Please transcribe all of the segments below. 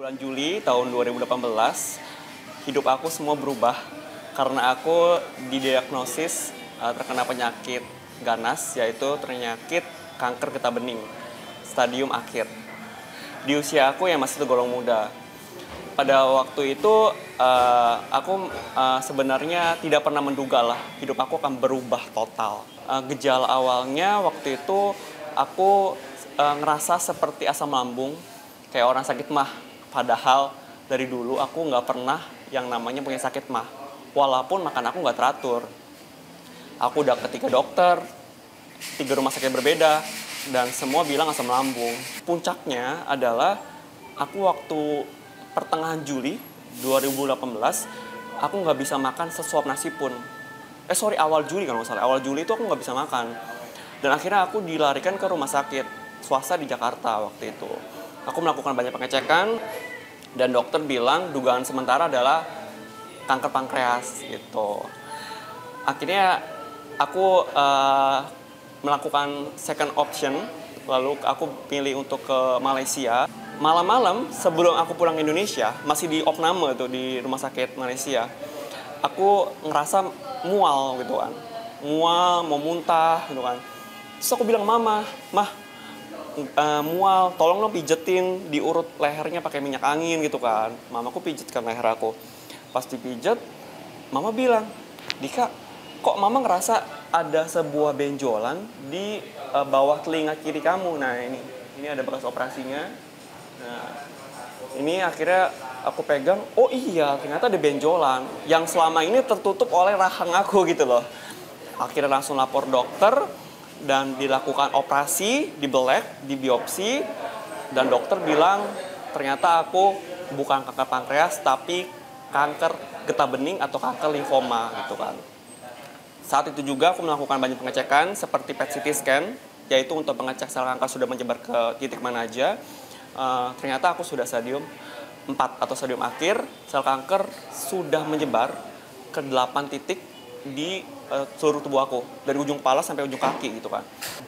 Bulan Juli tahun 2018, hidup aku semua berubah karena aku didiagnosis terkena penyakit ganas, yaitu penyakit kanker getah bening, stadium akhir. Di usia aku yang masih tergolong muda. Pada waktu itu aku sebenarnya tidak pernah menduga lah hidup aku akan berubah total. Gejala awalnya waktu itu aku ngerasa seperti asam lambung, kayak orang sakit mah. Padahal dari dulu aku nggak pernah yang namanya punya sakit mah. Walaupun makan aku nggak teratur. Aku udah ke 3 dokter, 3 rumah sakit berbeda, dan semua bilang asam lambung. Puncaknya adalah aku waktu pertengahan Juli 2018, aku nggak bisa makan sesuap nasi pun. Awal Juli kalau nggak salah. Awal Juli itu aku nggak bisa makan. Dan akhirnya aku dilarikan ke rumah sakit swasta di Jakarta waktu itu. Aku melakukan banyak pengecekan, dan dokter bilang dugaan sementara adalah kanker pankreas gitu. Akhirnya aku melakukan second option, lalu aku pilih untuk ke Malaysia. Malam-malam sebelum aku pulang ke Indonesia, masih di opname tuh di rumah sakit Malaysia, aku ngerasa mual gitu kan. Mual, mau muntah gitu kan. Terus aku bilang, Mah, mual, tolong dong pijetin, diurut lehernya pakai minyak angin gitu kan. Mamaku pijetkan leher aku. Pas dipijet, Mama bilang, Dika, kok Mama ngerasa ada sebuah benjolan di bawah telinga kiri kamu. Nah ini ada bekas operasinya. Nah ini akhirnya aku pegang, oh iya ternyata ada benjolan yang selama ini tertutup oleh rahang aku gitu loh. Akhirnya langsung lapor dokter, dan dilakukan operasi, dibelek, dibiopsi, dan dokter bilang ternyata aku bukan kanker pankreas tapi kanker getah bening atau kanker limfoma gitu kan. Saat itu juga aku melakukan banyak pengecekan seperti PET CT scan, yaitu untuk mengecek sel kanker sudah menyebar ke titik mana aja. Ternyata aku sudah stadium 4 atau stadium akhir, sel kanker sudah menyebar ke 8 titik di seluruh tubuh aku, dari ujung kepala sampai ujung kaki gitu kan.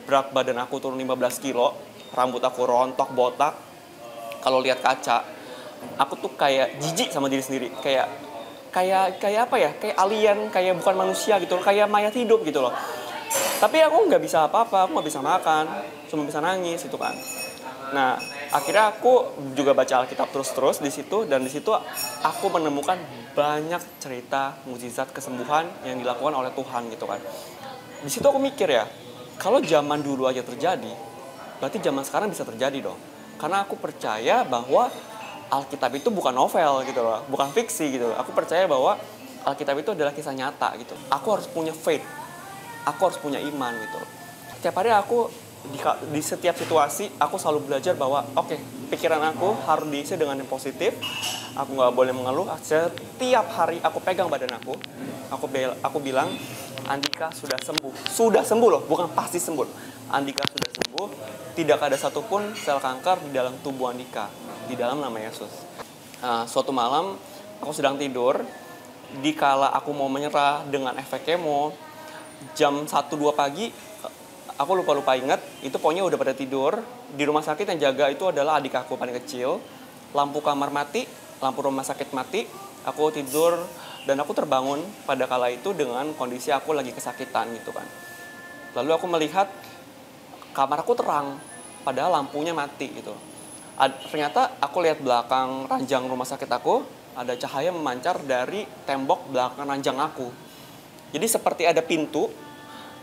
Berat badan aku turun 15 kilo, rambut aku rontok, botak. Kalau lihat kaca, aku tuh kayak jijik sama diri sendiri, kayak apa ya, kayak alien, kayak bukan manusia gitu loh, kayak mayat hidup gitu loh. Tapi aku nggak bisa apa-apa, aku nggak bisa makan, cuma bisa nangis gitu kan. Nah, akhirnya aku juga baca Alkitab terus-terus di situ, dan di situ aku menemukan banyak cerita mukjizat kesembuhan yang dilakukan oleh Tuhan gitu kan. Di situ aku mikir ya, kalau zaman dulu aja terjadi, berarti zaman sekarang bisa terjadi dong. Karena aku percaya bahwa Alkitab itu bukan novel gitu loh, bukan fiksi gitu loh. Aku percaya bahwa Alkitab itu adalah kisah nyata gitu. Aku harus punya faith, aku harus punya iman gitu loh. Setiap hari aku di setiap situasi aku selalu belajar bahwa oke, pikiran aku harus diisi dengan yang positif. Aku nggak boleh mengeluh. Setiap hari aku pegang badan aku bilang, Andika sudah sembuh loh, bukan pasti sembuh. Andika sudah sembuh, tidak ada satupun sel kanker di dalam tubuh Andika, di dalam nama Yesus. Suatu malam aku sedang tidur, dikala aku mau menyerah dengan efek kemo, jam 1-2 pagi, aku lupa ingat, itu pokoknya udah pada tidur. Di rumah sakit yang jaga itu adalah adik aku paling kecil. Lampu kamar mati, lampu rumah sakit mati. Aku tidur, dan aku terbangun pada kala itu dengan kondisi aku lagi kesakitan gitu kan. Lalu aku melihat kamar aku terang, padahal lampunya mati gitu. Ternyata aku lihat belakang ranjang rumah sakit aku, ada cahaya memancar dari tembok belakang ranjang aku. Jadi seperti ada pintu,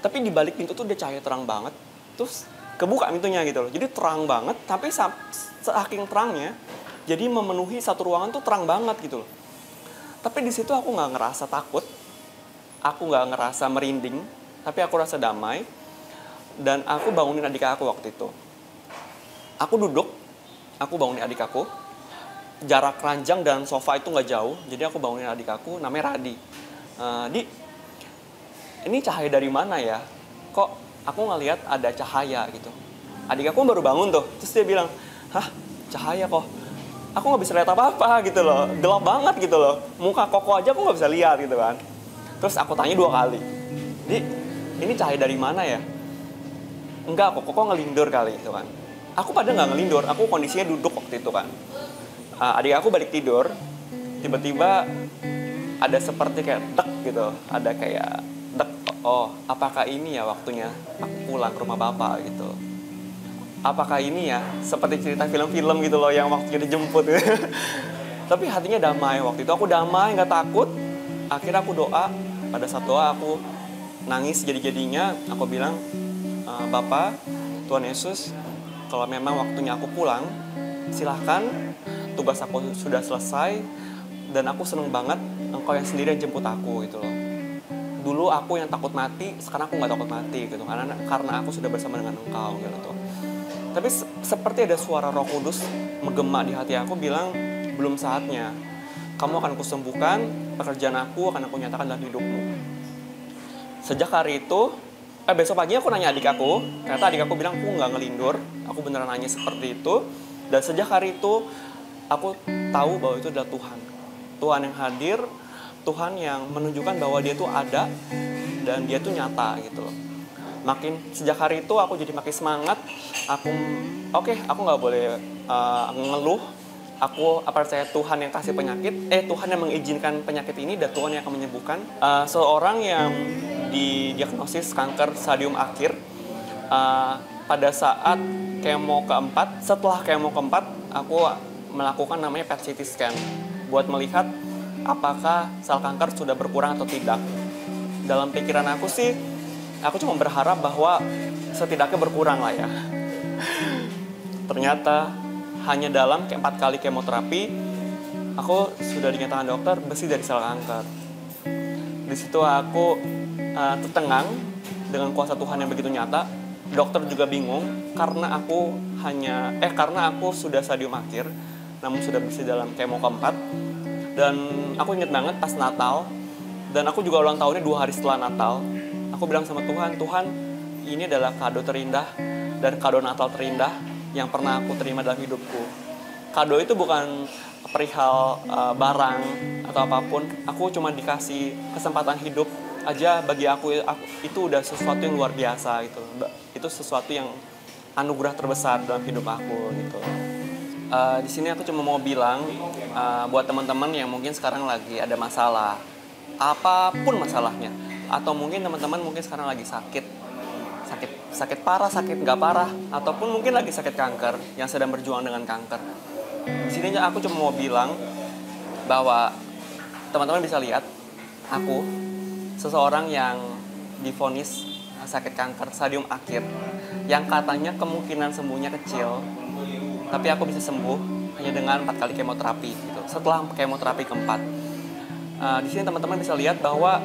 tapi di balik pintu tuh udah cahaya terang banget. Terus kebuka pintunya gitu loh. Jadi terang banget, tapi saking terangnya, jadi memenuhi satu ruangan tuh terang banget gitu loh. Tapi di situ aku nggak ngerasa takut, aku nggak ngerasa merinding, tapi aku rasa damai. Dan aku bangunin adik aku waktu itu. Aku duduk, aku bangunin adik aku. Jarak ranjang dan sofa itu nggak jauh, jadi aku bangunin adik aku, namanya Radi. Di, ini cahaya dari mana ya? Kok aku ngelihat ada cahaya gitu. Adik aku baru bangun tuh, terus dia bilang, hah, cahaya kok? Aku nggak bisa lihat apa-apa gitu loh, gelap banget gitu loh. Muka Koko aja aku nggak bisa lihat gitu kan. Terus aku tanya 2 kali, Di, ini cahaya dari mana ya? Enggak kok, Koko ngelindur kali gitu kan. Aku pada nggak ngelindur, aku kondisinya duduk waktu itu kan. Adik aku balik tidur, tiba-tiba ada seperti kayak dek gitu, ada kayak dek, oh apakah ini ya waktunya aku pulang ke rumah bapak gitu. Apakah ini ya seperti cerita film-film gitu loh yang waktunya dijemput. Tapi hatinya damai, waktu itu aku damai, nggak takut. Akhirnya aku doa, pada saat doa aku nangis jadi-jadinya, aku bilang, Bapak, Tuhan Yesus, kalau memang waktunya aku pulang, silahkan, tugas aku sudah selesai, dan aku seneng banget Engkau yang sendiri yang jemput aku gitu loh. Dulu aku yang takut mati, sekarang aku nggak takut mati gitu, karena aku sudah bersama dengan Engkau gitu. Tapi seperti ada suara Roh Kudus menggema di hati aku bilang, belum saatnya. Kamu akan kusembuhkan, pekerjaan aku akan aku nyatakan dalam hidupmu. Sejak hari itu, besok pagi aku nanya adik aku, ternyata adik aku bilang aku nggak ngelindur, aku beneran nanya seperti itu. Dan sejak hari itu, aku tahu bahwa itu adalah Tuhan. Tuhan yang hadir, Tuhan yang menunjukkan bahwa dia itu ada, dan dia itu nyata gitu loh. Makin sejak hari itu aku jadi makin semangat. Aku nggak boleh ngeluh. Aku percaya Tuhan yang kasih penyakit, Tuhan yang mengizinkan penyakit ini dan Tuhan yang akan menyembuhkan. Seorang yang didiagnosis kanker stadium akhir, pada saat kemo keempat, setelah kemo keempat, aku melakukan namanya PET CT scan buat melihat apakah sel kanker sudah berkurang atau tidak. Dalam pikiran aku sih, aku cuma berharap bahwa setidaknya berkurang lah ya. Ternyata hanya dalam 4 kali kemoterapi, aku sudah dinyatakan dokter bersih dari sel kanker. Di situ aku tertengang dengan kuasa Tuhan yang begitu nyata. Dokter juga bingung karena aku sudah stadium akhir, namun sudah bersih dalam kemo keempat. Dan aku ingat banget pas Natal, dan aku juga ulang tahunnya 2 hari setelah Natal. Aku bilang sama Tuhan, Tuhan, ini adalah kado terindah dan kado Natal terindah yang pernah aku terima dalam hidupku. Kado itu bukan perihal barang atau apapun. Aku cuma dikasih kesempatan hidup aja. Bagi aku itu udah sesuatu yang luar biasa gitu. Itu sesuatu yang anugerah terbesar dalam hidup aku gitu. Di sini aku cuma mau bilang buat teman-teman yang mungkin sekarang lagi ada masalah, apapun masalahnya, atau mungkin teman-teman mungkin sekarang lagi sakit parah, sakit nggak parah, ataupun mungkin lagi sakit kanker, yang sedang berjuang dengan kanker. Di sini aku cuma mau bilang bahwa teman-teman bisa lihat aku, seseorang yang divonis sakit kanker stadium akhir, yang katanya kemungkinan sembuhnya kecil, tapi aku bisa sembuh hanya dengan 4 kali kemoterapi gitu. Setelah kemoterapi keempat, di sini teman-teman bisa lihat bahwa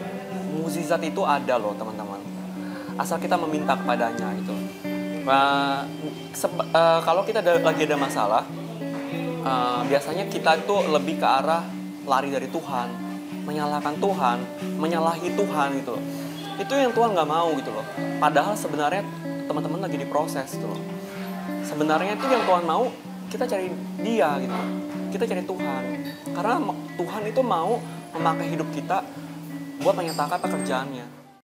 mukjizat itu ada loh teman-teman. Asal kita meminta kepadanya gitu. Kalau kita lagi ada masalah, biasanya kita itu lebih ke arah lari dari Tuhan, menyalahkan Tuhan, menyalahi Tuhan gitu loh. Itu yang Tuhan nggak mau gitu loh. Padahal sebenarnya teman-teman lagi diproses gitu loh. Sebenarnya itu yang Tuhan mau, kita cari Dia gitu. Kita cari Tuhan. Karena Tuhan itu mau memakai hidup kita buat menyatakan pekerjaannya.